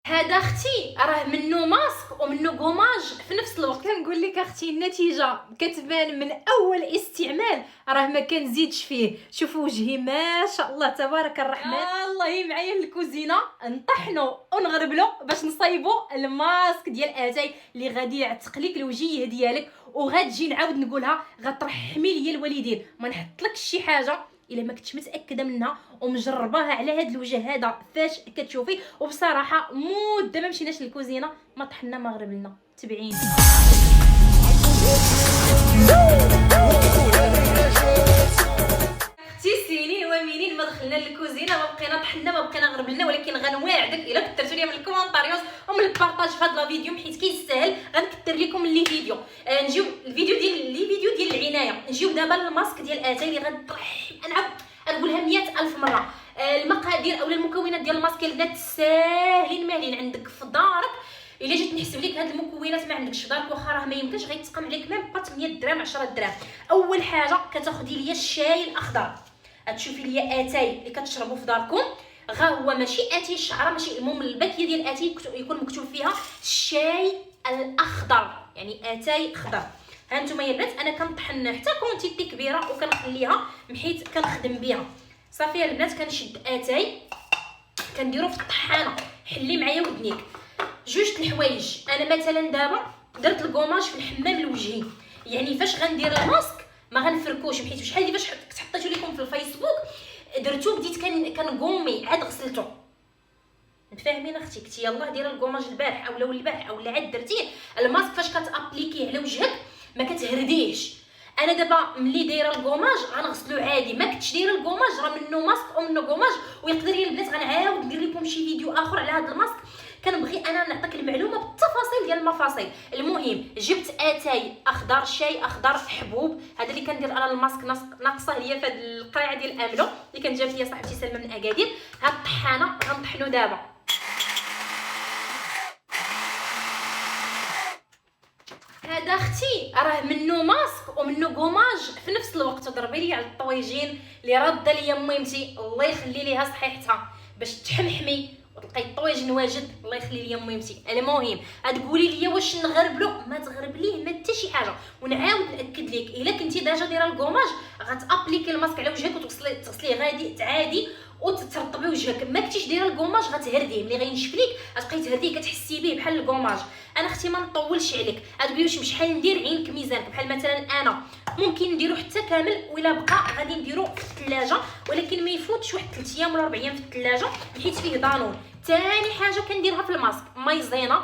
هذا اختي راه منه ماسك ومنه غوماج في نفس الوقت. كنقول لك اختي النتيجه كتبان من اول استعمال، راه ما كنزيدش فيه. شوفوا وجهي ما شاء الله تبارك الرحمن. الله معايا للكوزينه نطحنوا ونغربلوا باش نصايبوا الماسك ديال اتاي اللي غادي يعتق لك الوجيه ديالك، وغتجي نعاود نقولها غترحمي ليا الوالدين. ما نحطلكش شي حاجه الا ما كنتش متاكده منها ومجرباها على هذا الوجه هذا فاش كتشوفي. وبصراحه مده ما مشيناش للكوزينه ما طحنا ما غربلنا. تبعيني. اختي سنين ومنين ما دخلنا للكوزينه ما بقينا طحنا ما بقينا غربلنا، ولكن غنواعدك الا كثرتوا لي من الكومونطاريوس ومن البارطاج في هذا الفيديو حيت كيستاهل غنكثر لكم اللي فيديو. نجيو الفيديو ديال العنايه. نجيو دابا للماسك ديال اتاي اللي غترحم. انا نقولها 100,000 مره. المقادير اولا المكونات ديال الماسك البنات ساهلين ماهلين عندك في دارك. الا جيت نحسب لك هاد المكونات ما عندكش في دارك واخا راه ما يمكنش غيتقام عليك ميم با 8 درهم 10 دراهم. اول حاجه كتاخدي ليا الشاي الاخضر. غتشوفي ليا اتاي اللي كتشربوا في داركم، غا هو ماشي اتاي الشعره، ماشي المهم الباكيه ديال اتاي يكون مكتوب فيها الشاي الاخضر، يعني اتاي اخضر. ها نتوما يا البنات انا كنطحن حتى كونتيتي كبيره وكنخليها حيت كنخدم بها. صافي يا البنات كنشد اتاي كنديرو في الطحانه. حلي معايا ودنيك جوج الحوايج. انا مثلا دابا درت الكوماج في الحمام الوجهي، يعني فاش غندير الماسك ما غنفركوش حيت شحال دي فاش حطيتو لكم في الفيسبوك درتو بديت كنقومي عاد غسلتو. متفاهمين اختي؟ قلتي يلاه دير الكوماج البارح اولا البارح اولا عاد درتيه. الماسك فاش كتابليكيه على وجهك ما كتهرديهش. انا دابا ملي دايره الكوماج غنغسلو عادي. ما كنتش دايره الكوماج راه منه ماسك ومنه كوماج. ويقدر يا البنات غنعاود ندير لكم شي فيديو اخر على هذا الماسك. كنبغي انا نعطيك المعلومه بالتفاصيل ديال المفاصيل. المهم جبت اتاي اخضر، شاي اخضر حبوب. هذا اللي كندير انا الماسك ناقصه ليا في هذه القرعه ديال املو اللي كانت جابت ليا صاحبتي سلمى من اكادير. هاد الطحانه غنطحنو دابا. هذا اختي راه منه ماسك ومنه كوماج في نفس الوقت. ضربي لي على الطويجين اللي راده ليا ميمتي الله يخلي ليها صحيحتها باش تحمحمي وتلقاي الطويجين واجد الله يخلي ليا ميمتي. المهم تقولي لي واش نغربلو؟ ما تغربليه ما حتى شي حاجه. ونعاود ناكد لك الا كنتي ديجا دايره الكوماج غتابليكي الماسك على وجهك وتغسليه غادي عادي وترطبي وجهك. ما كنتيش دايره الكوماج غتهرديه. ملي غينشف ليك غتبقاي تهرديه كتحسي به بحال الكوماج. انا اختي ما نطولش عليك. تقولي واش بشحال ندير؟ عينك ميزانك. بحال مثلا انا ممكن نديرو حتى كامل ولا بقى غادي نديرو في الثلاجه، ولكن ما يفوتش واحد 3 ايام ولا 4 ايام في الثلاجه حيت فيه دانون. ثاني حاجه كنديرها في الماسك مايزينا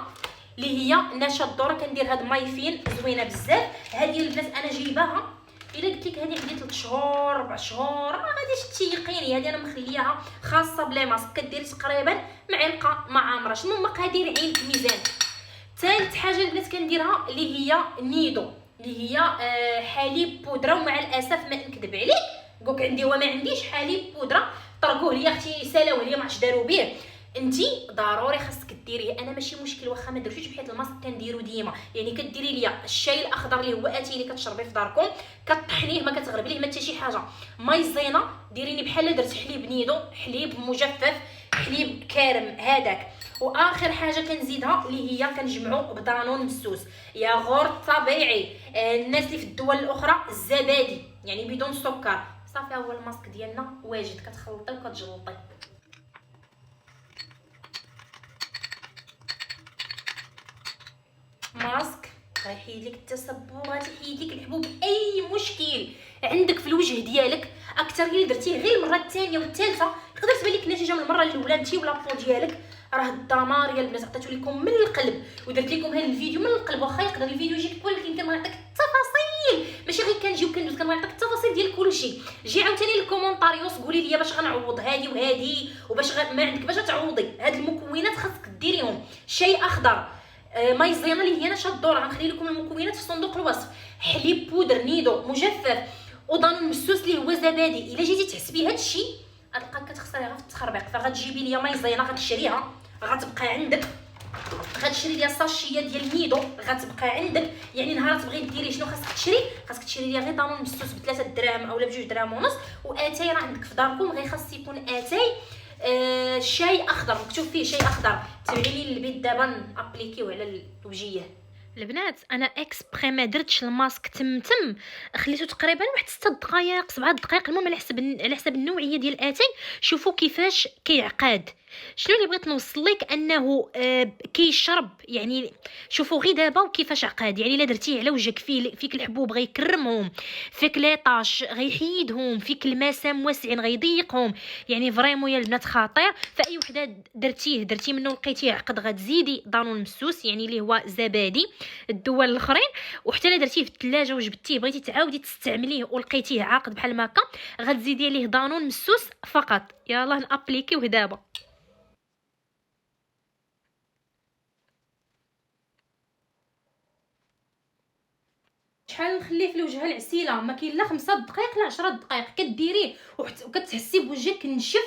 اللي هي نشا الذره. كندير هاد ماي فين زوينه بزاف. هذه البنات انا جايباها الا قلت لك هذه عندي 3 شهور 4 شهور ما غاديش تيقيني. هذه انا مخليها خاصه بلا ماسك. كديري تقريبا معلقه ما عامراش. المهم مقادير عينك ميزان. ثالث حاجه البنات كنديرها اللي هي نيدو اللي هي حليب بودره. ومع الاسف ما نكذب عليك قولك عندي وما عنديش حليب بودره. طرقوه لي اختي سالاوه لي ما عرفتش داروا به. انتي ضروري خاصك ديريه. انا ماشي مشكل واخا ما درتوش بحيث الماسك كنديرو ديما. يعني كديري ليا الشاي الاخضر اللي هو اتاي اللي كتشربيه في داركم كطحنيه ما كتغربليه ما حتى شي حاجه. مايزينا ديريني بحال درت حليب نيدو حليب مجفف حليب كارم هذاك. واخر حاجه كنزيدها اللي هي كنجمعو بدانون مسوس ياغورت طبيعي. الناس اللي في الدول الاخرى الزبادي يعني بدون سكر. صافي هو الماسك ديالنا واجد. كتخلطي وكتجلطي. ماسك غيحيد لك التسبب غتحيد لك الحبوب. اي مشكل عندك في الوجه ديالك اكثر اللي درتيه غير المره الثانيه والثالثه يقدر تبان لك النتيجه من المره الاولى انت ولا بو ديالك راه الدمار يا البنات. عطيتو لكم من القلب ودرت لكم هذا الفيديو من القلب. واخا يقدر الفيديو يجيك طويل ولكن كنعطيك التفاصيل ماشي غير كنجيو كندوز كنعطيك التفاصيل ديال كلشي. جي عاوتاني للكومونطاريوس قولي لي باش غنعوض هذه وهذه وباش ما عندك باش تعوضي. هاد المكونات خاصك ديريهم. شاي اخضر مايزينا اللي هي نشا الذره. غنخلي لكم المكونات في صندوق الوصف. حليب بودر نيدو مجفف ودانون مسوس اللي هو زبادي. الا جيتي تحسبي هذا الشيء غتلقاك كتخسريها في التخربيق. فغتجيبي ليا مايزينا غتشريها غتبقى عندك. غتشري ليا ساشيه ديال نيدو غتبقى عندك. يعني نهار تبغي ديري شنو خاصك تشري؟ خاصك تشري ليا غير دانون مسوس ب3 دراهم اولا ب2 دراهم ونص. واتاي راه عندك في داركم غير خاص يكون اتاي شاي اخضر، مكتوب فيه شاي اخضر. تبعي لي البيت دابا نابليكيو على الوجيه. البنات انا اكسبري ما درتش الماسك تمتم، خليته تقريبا واحد 6 دقائق 7 دقائق، المهم على حسب النوعيه ديال اتاي. شوفوا كيفاش كيعقاد. شنو اللي بغيت نوصل لك انه كيشرب يعني. شوفوا غير دابا وكيفاش عقاد، يعني الا درتيه على وجهك فيك الحبوب غيكرمهم، فيك لي طاش غيحيدهم، فيك المسام واسعين غيضيقهم، يعني فريمون يا البنات خطير. فاي وحده درتيه منه لقيتيه عقد غتزيدي دانون مسوس يعني اللي هو زبادي الدول الاخرين، وحتى الا درتيه في الثلاجه وجبتيه بغيتي تعاودي تستعمليه ولقيتيه عاقد بحال هكا غتزيدي عليه دانون مسوس فقط. يلاه نابليكيوه دابا. شحال نخليه في الوجهه العسيله، ما كاين لا 5 دقائق لا 10 دقائق كديريه وكتحسي بوجهك نشف.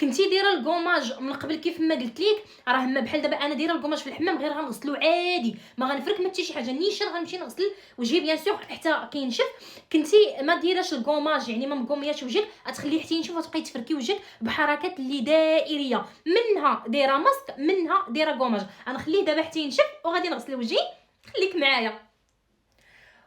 كنتي دايره الكوماج من قبل كيف ما قلت لك، راه ما بحال دابا انا دايره الكوماج في الحمام غير غنغسلو عادي، ما غنفرك ما حتى شي حاجه، نيشان غنمشي نغسل وجهي بيان سور حتى كينشف. كنتي ما دايراش الكوماج يعني ما مقومياش وجهك غتخليه حتى ينشف وتبقاي تفركي وجهك بحركات اللي دائريه، منها دايره ماسك منها دايره كوماج. غنخليه دابا حتى ينشف وغادي نغسل وجهي. خليك معايا.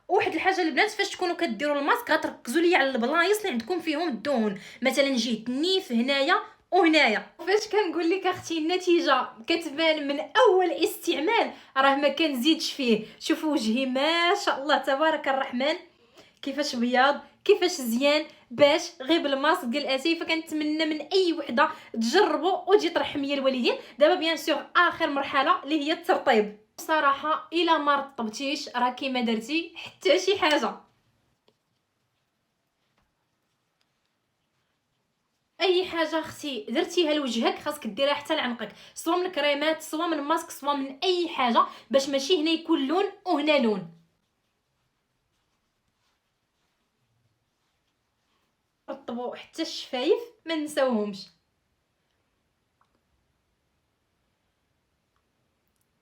واحد الحاجه البنات، فاش تكونوا كديروا الماسك غتركزوا ليا على البلايص اللي عندكم فيهم الدهون، مثلا جهه النيف هنايا وهنايا. فاش كنقول لك اختي النتيجه كتبان من اول استعمال، راه ما كنزيدش فيه. شوفوا وجهي ما شاء الله تبارك الرحمن كيفاش بياض كيفاش زيان، باش غير بالماسك ديال اتاي. فكنتمنى من اي وحده تجربوا وتجي ترحم ليا الوالدين. دابا بيان سور اخر مرحله اللي هي الترطيب. بصراحه الا ما رطبتيش راكي ما درتي حتى شي حاجه. اي حاجه اختي درتيها لوجهك خاصك ديرها حتى لعنقك، سواء من كريمات سواء من ماسك سواء من اي حاجه، باش ماشي هنا يكون لون وهنا لون. رطبوا حتى الشفايف ما نساوهمش.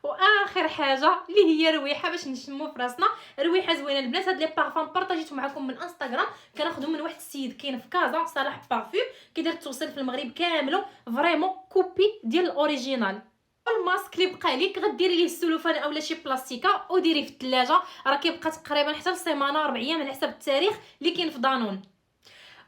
واخر حاجه اللي هي رويحه باش نشمو في راسنا. رويحه زوينه البنات. هاد لي بارفان بارطاجيتو معكم من انستغرام، كناخذهم من واحد السيد كاين في كازا صلاح بارفيوم، كيدير التوصيل في المغرب كامله، فريمون كوبي ديال الاوريجينال. الماسك اللي بقى ليك غديري ليه السلوفان اولا شي بلاستيكه وديريه في الثلاجه، راه كيبقى تقريبا حتى لسيمانه 4 ايام على حسب التاريخ اللي كاين في دانون.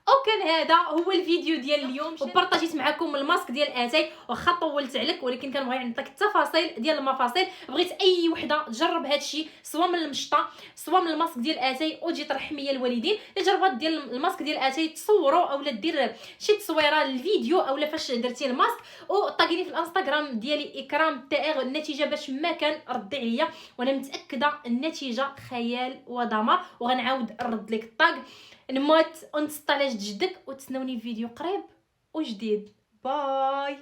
وكان هذا هو الفيديو ديال اليوم، وبارطاجيت معكم الماسك ديال اتاي. واخا طولت عليك ولكن كنبغي نعطيك التفاصيل ديال المفاصل. بغيت اي وحده تجرب هادشي سواء من المشطه سواء من الماسك ديال اتاي وتجي ترحم ليا الوالدين. اللي جربات ديال الماسك ديال اتاي تصوروا اولا دير شي تصويره للفيديو اولا فاش درتي الماسك، وطاقيني في الانستغرام ديالي اكرام تاغ النتيجه باش ما كان ردي عليا، وانا متاكده النتيجه خيال ودمار، وغنعاود نرد لك الطاق. نموت ونتسطى على جدك وتسناوني فيديو قريب وجديد. باي.